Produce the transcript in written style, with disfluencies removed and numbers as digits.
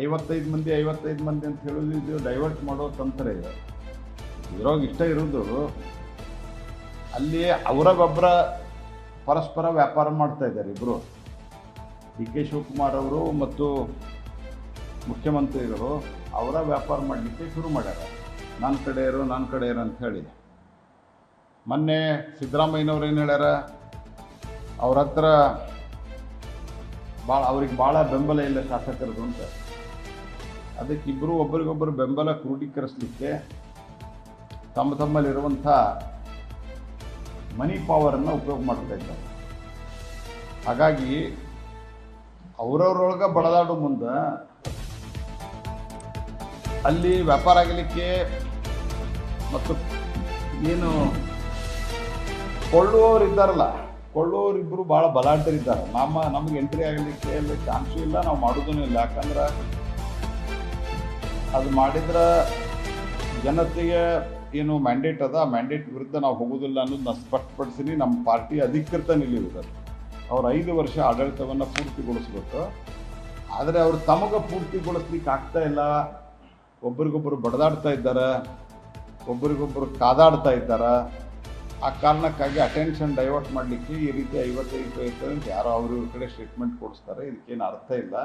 55 ಮಂದಿ ಅಂತ ಹೇಳೋದು ಇದು ಡೈವರ್ಟ್ ಮಾಡೋ ತಂತ್ರ ಇದೆ. ಇರೋಗಿ ಇಷ್ಟ ಇರೋದು ಅಲ್ಲಿ ಅವರಗೊಬ್ಬರ ಪರಸ್ಪರ ವ್ಯಾಪಾರ ಮಾಡ್ತಾ ಇದ್ದಾರೆ ಇಬ್ಬರು. ಡಿ ಕೆ ಶಿವಕುಮಾರ್ ಅವರು ಮತ್ತು ಮುಖ್ಯಮಂತ್ರಿಗಳು ಅವರ ವ್ಯಾಪಾರ ಮಾಡಲಿಕ್ಕೆ ಶುರು ಮಾಡ್ಯಾರ. ನನ್ನ ಕಡೆ ಇರೋ ಅಂತ ಹೇಳಿ. ಮೊನ್ನೆ ಸಿದ್ದರಾಮಯ್ಯನವ್ರು ಏನು ಹೇಳ್ಯಾರ, ಅವ್ರ ಹತ್ರ ಅವ್ರಿಗೆ ಭಾಳ ಬೆಂಬಲ ಇಲ್ಲ ಶಾಸಕರದು ಅಂತ. ಅದಕ್ಕಿಬ್ಬರು ಒಬ್ಬರಿಗೊಬ್ಬರು ಬೆಂಬಲ ಕ್ರೋಢೀಕರಿಸಲಿಕ್ಕೆ ತಮ್ಮಲ್ಲಿರುವಂಥ ಮನಿ ಪವರನ್ನು ಉಪಯೋಗ ಮಾಡ್ತಾ ಇದ್ದಾರೆ. ಹಾಗಾಗಿ ಅವರವ್ರೊಳಗೆ ಬಡದಾಡೋ ಮುಂದೆ ಅಲ್ಲಿ ವ್ಯಾಪಾರ ಆಗಲಿಕ್ಕೆ ಮತ್ತು ಏನು ಕೊಳ್ಳುವವರಿದ್ದಾರಲ್ಲ, ಕೊಳ್ಳುವವರಿಬ್ಬರು ಭಾಳ ಬಲಾಢ್ಯರಿದ್ದಾರೆ. ನಮಗೆ ಎಂಟ್ರಿ ಆಗಲಿಕ್ಕೆ ಅಲ್ಲಿ ಚಾನ್ಸು ಇಲ್ಲ, ನಾವು ಮಾಡೋದೂ ಇಲ್ಲ. ಯಾಕಂದ್ರೆ ಅದು ಮಾಡಿದ್ರೆ ಜನತೆಗೆ ಏನು ಮ್ಯಾಂಡೇಟ್ ಅದ, ಆ ಮ್ಯಾಂಡೇಟ್ ವಿರುದ್ಧ ನಾವು ಹೋಗೋದಿಲ್ಲ ಅನ್ನೋದನ್ನ ಸ್ಪಷ್ಟಪಡಿಸಿ ನಮ್ಮ ಪಾರ್ಟಿ ಅಧಿಕೃತ ನಿಲ್ಲುವುದಲ್ಲ. ಅವ್ರು 5 ವರ್ಷ ಆಡಳಿತವನ್ನು ಪೂರ್ತಿಗೊಳಿಸ್ಬೇಕು. ಆದರೆ ಅವರು ತಮಗೆ ಪೂರ್ತಿಗೊಳಿಸ್ಲಿಕ್ಕೆ ಆಗ್ತಾ ಇಲ್ಲ. ಒಬ್ರಿಗೊಬ್ಬರು ಬಡದಾಡ್ತಾ ಇದ್ದಾರೆ, ಒಬ್ರಿಗೊಬ್ಬರು ಕಾದಾಡ್ತಾ ಇದ್ದಾರೆ. ಆ ಕಾರಣಕ್ಕಾಗಿ ಅಟೆನ್ಷನ್ ಡೈವರ್ಟ್ ಮಾಡಲಿಕ್ಕೆ ಈ ರೀತಿ 55 ಅಂತ ಯಾರೋ ಅವ್ರ ಕಡೆ ಸ್ಟೇಟ್ಮೆಂಟ್ ಕೊಡಿಸ್ತಾರೆ. ಇದಕ್ಕೇನು ಅರ್ಥ ಇಲ್ಲ.